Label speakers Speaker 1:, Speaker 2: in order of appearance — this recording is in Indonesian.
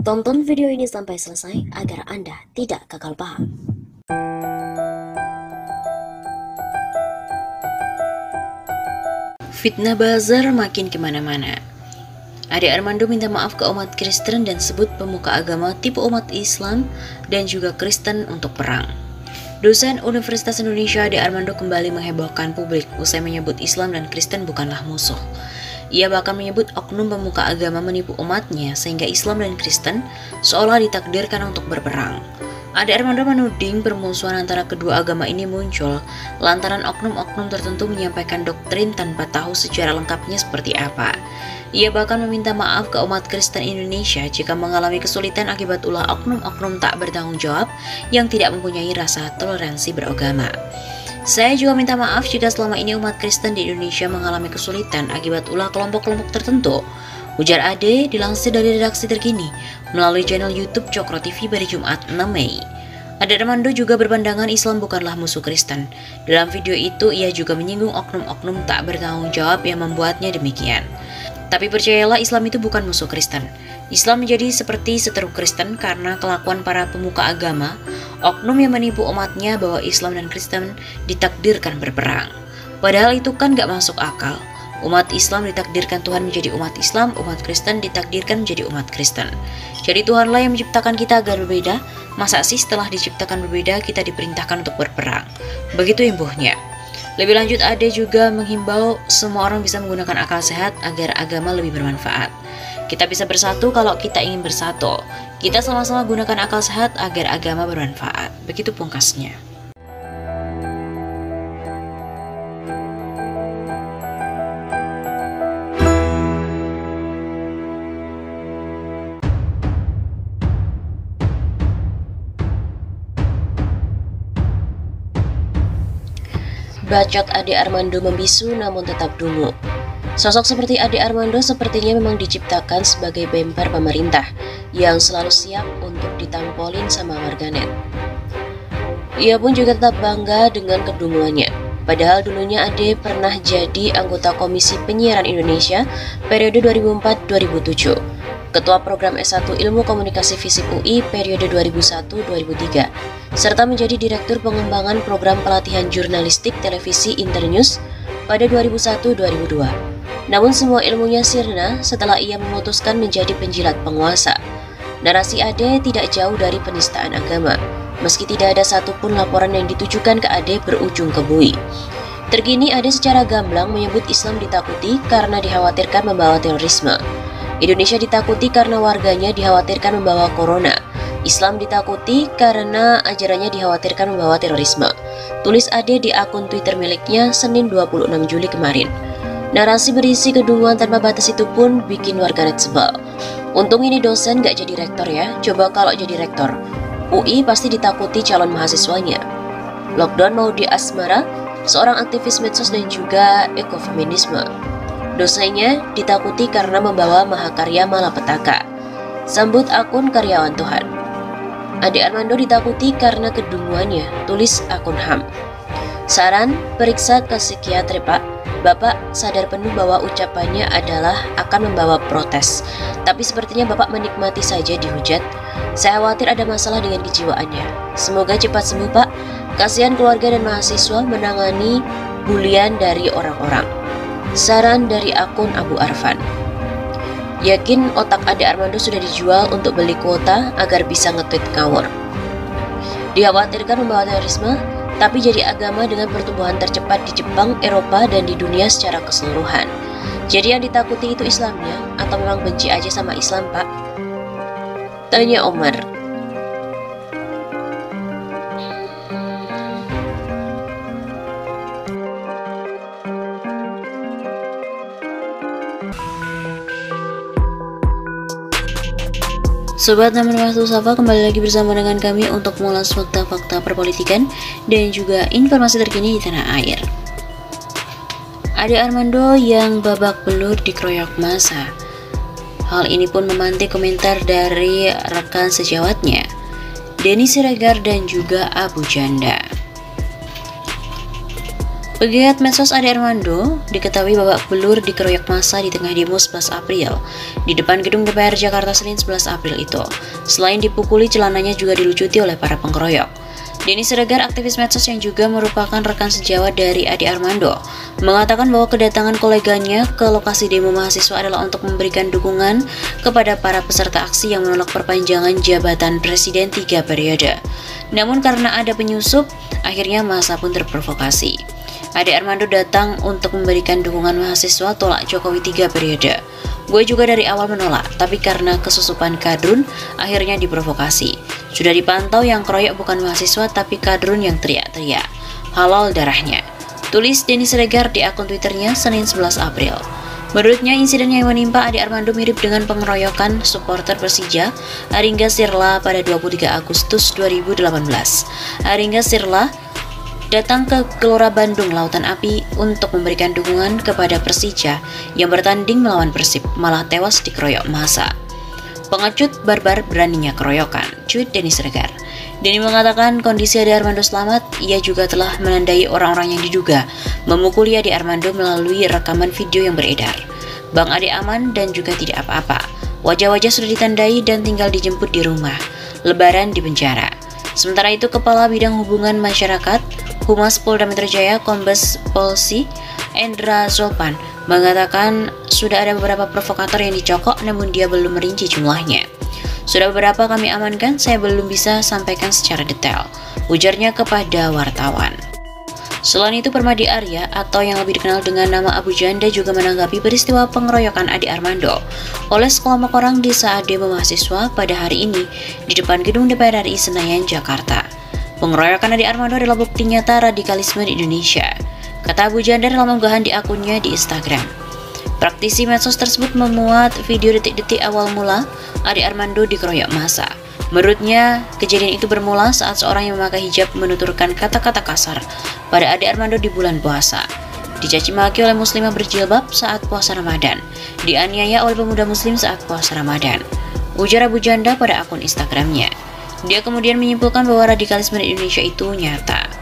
Speaker 1: Tonton video ini sampai selesai agar Anda tidak gagal paham. Fitnah bazar makin kemana-mana. Ade Armando minta maaf ke umat Kristen dan sebut pemuka agama tipe umat Islam dan juga Kristen untuk perang. Dosen Universitas Indonesia Ade Armando kembali menghebohkan publik usai menyebut Islam dan Kristen bukanlah musuh. Ia bahkan menyebut oknum pemuka agama menipu umatnya sehingga Islam dan Kristen seolah ditakdirkan untuk berperang. Ade Armando menuding permusuhan antara kedua agama ini muncul lantaran oknum-oknum tertentu menyampaikan doktrin tanpa tahu secara lengkapnya seperti apa. Ia bahkan meminta maaf ke umat Kristen Indonesia jika mengalami kesulitan akibat ulah oknum-oknum tak bertanggung jawab yang tidak mempunyai rasa toleransi beragama. Saya juga minta maaf jika selama ini umat Kristen di Indonesia mengalami kesulitan akibat ulah kelompok-kelompok tertentu. Ujar Ade dilansir dari redaksi terkini melalui channel YouTube Cokro TV pada Jumat 6 Mei. Ade Armando juga berpandangan Islam bukanlah musuh Kristen. Dalam video itu ia juga menyinggung oknum-oknum tak bertanggung jawab yang membuatnya demikian. Tapi percayalah Islam itu bukan musuh Kristen. Islam menjadi seperti seteru Kristen karena kelakuan para pemuka agama, oknum yang menipu umatnya bahwa Islam dan Kristen ditakdirkan berperang. Padahal itu kan gak masuk akal. Umat Islam ditakdirkan Tuhan menjadi umat Islam, umat Kristen ditakdirkan menjadi umat Kristen. Jadi Tuhanlah yang menciptakan kita agar berbeda, masa sih setelah diciptakan berbeda kita diperintahkan untuk berperang? Begitu imbuhnya. Lebih lanjut, Ade juga menghimbau semua orang bisa menggunakan akal sehat agar agama lebih bermanfaat. Kita bisa bersatu kalau kita ingin bersatu. Kita sama-sama gunakan akal sehat agar agama bermanfaat. Begitu pungkasnya. Bacot Ade Armando membisu namun tetap dungu. Sosok seperti Ade Armando sepertinya memang diciptakan sebagai bemper pemerintah yang selalu siap untuk ditampolin sama warganet. Ia pun juga tetap bangga dengan kedunguannya. Padahal dulunya Ade pernah jadi anggota Komisi Penyiaran Indonesia periode 2004-2007. Ketua Program S1 Ilmu Komunikasi Fisip UI periode 2001-2003, serta menjadi Direktur Pengembangan Program Pelatihan Jurnalistik Televisi Internews pada 2001-2002. Namun semua ilmunya sirna setelah ia memutuskan menjadi penjilat penguasa. Narasi Ade tidak jauh dari penistaan agama, meski tidak ada satupun laporan yang ditujukan ke Ade berujung ke buih. Terkini Ade secara gamblang menyebut Islam ditakuti karena dikhawatirkan membawa terorisme. Indonesia ditakuti karena warganya dikhawatirkan membawa corona. Islam ditakuti karena ajarannya dikhawatirkan membawa terorisme. Tulis Ade di akun Twitter miliknya Senin 26 Juli kemarin. Narasi berisi kedunguan tanpa batas itu pun bikin warganet sebel. Untung ini dosen gak jadi rektor ya. Coba kalau jadi rektor, UI pasti ditakuti calon mahasiswanya. Lockdown mau di Asmara, seorang aktivis medsos dan juga ekofeminisme. Dosanya ditakuti karena membawa mahakarya malapetaka. Sambut akun karyawan Tuhan. Ade Armando ditakuti karena kedunguannya. Tulis akun HAM. Saran, periksa ke psikiater Pak. Bapak sadar penuh bahwa ucapannya adalah akan membawa protes. Tapi sepertinya Bapak menikmati saja dihujat. Saya khawatir ada masalah dengan kejiwaannya. Semoga cepat sembuh Pak. Kasihan keluarga dan mahasiswa menangani bulian dari orang-orang. Saran dari akun Abu Arfan. Yakin otak Ade Armando sudah dijual untuk beli kuota agar bisa nge-tweet ngawur. Dikhawatirkan membawa terorisme, tapi jadi agama dengan pertumbuhan tercepat di Jepang, Eropa, dan di dunia secara keseluruhan. Jadi yang ditakuti itu Islamnya, atau memang benci aja sama Islam Pak? Tanya Omar. Sobat Namun Waktu Safa, kembali lagi bersama dengan kami untuk mengulas fakta-fakta perpolitikan dan juga informasi terkini di tanah air. Ade Armando yang babak belur dikeroyok massa. Hal ini pun memantik komentar dari rekan sejawatnya, Denny Siregar dan juga Abu Janda. Pegiat medsos Ade Armando diketahui babak belur dikeroyok massa di tengah demo 11 April di depan gedung DPR Jakarta Senin 11 April itu. Selain dipukuli, celananya juga dilucuti oleh para pengkeroyok. Denny Siregar, aktivis medsos yang juga merupakan rekan sejawat dari Ade Armando, mengatakan bahwa kedatangan koleganya ke lokasi demo mahasiswa adalah untuk memberikan dukungan kepada para peserta aksi yang menolak perpanjangan jabatan presiden 3 periode. Namun karena ada penyusup, akhirnya massa pun terprovokasi. Ade Armando datang untuk memberikan dukungan mahasiswa tolak Jokowi 3 periode. Gue juga dari awal menolak, tapi karena kesusupan kadrun, akhirnya diprovokasi. Sudah dipantau yang keroyok bukan mahasiswa, tapi kadrun yang teriak-teriak. Halal darahnya. Tulis Denny Siregar di akun Twitternya Senin 11 April. Menurutnya, insiden yang menimpa Ade Armando mirip dengan pengeroyokan supporter Persija Haringga Sirla pada 23 Agustus 2018. Haringga Sirla datang ke Gelora Bandung Lautan Api untuk memberikan dukungan kepada Persija yang bertanding melawan Persib, malah tewas dikeroyok massa. Pengecut barbar beraninya keroyokan, cuit Denny Siregar. Denny mengatakan kondisi Ade Armando selamat. Ia juga telah menandai orang-orang yang diduga memukuli Ade Armando melalui rekaman video yang beredar. Bang Ade aman dan juga tidak apa-apa. Wajah-wajah sudah ditandai dan tinggal dijemput di rumah. Lebaran di penjara. Sementara itu, Kepala Bidang Hubungan Masyarakat Humas Polda Metro Jaya Kombes Polisi Endra Zulpan mengatakan sudah ada beberapa provokator yang dicokok, namun dia belum merinci jumlahnya. Sudah beberapa kami amankan, saya belum bisa sampaikan secara detail, ujarnya kepada wartawan. Selain itu, Permadi Arya atau yang lebih dikenal dengan nama Abu Janda juga menanggapi peristiwa pengeroyokan Ade Armando oleh sekelompok orang di saat demo mahasiswa pada hari ini di depan gedung DPR RI Senayan, Jakarta. Pengeroyokan Ade Armando adalah bukti nyata radikalisme di Indonesia, kata Abu Janda dalam unggahan di akunnya di Instagram. Praktisi medsos tersebut memuat video detik-detik awal mula Ade Armando dikeroyok massa. Menurutnya, kejadian itu bermula saat seorang yang memakai hijab menuturkan kata-kata kasar pada Ade Armando di bulan puasa. Dicaci maki oleh muslimah berjilbab saat puasa Ramadan, dianiaya oleh pemuda muslim saat puasa Ramadan, ujar Abu Janda pada akun Instagramnya. Dia kemudian menyimpulkan bahwa radikalisme di Indonesia itu nyata.